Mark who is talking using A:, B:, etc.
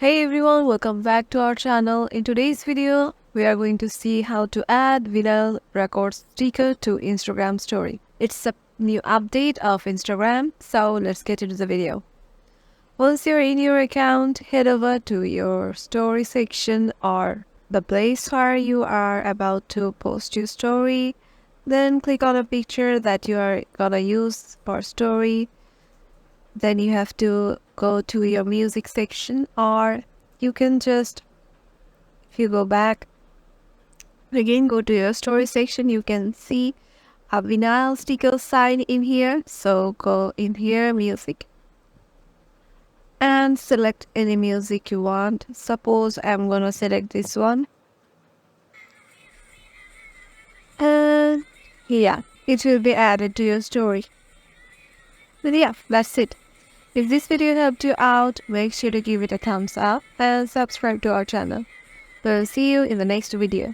A: Hey everyone, welcome back to our channel. In today's video, we are going to see how to add vinyl record sticker to Instagram story. It's a new update of Instagram, so let's get into the video. Once you're in your account, head over to your story section or the place where you are about to post your story. Then click on a picture that you are gonna use for story. Then you have to go to your music section, or you can just, if you go back again, go to your story section, you can see a vinyl sticker sign in here. So go in here, music, and select any music you want. Suppose I'm gonna select this one, and yeah, it will be added to your story. But yeah, that's it. If this video helped you out, make sure to give it a thumbs up and subscribe to our channel. We'll see you in the next video.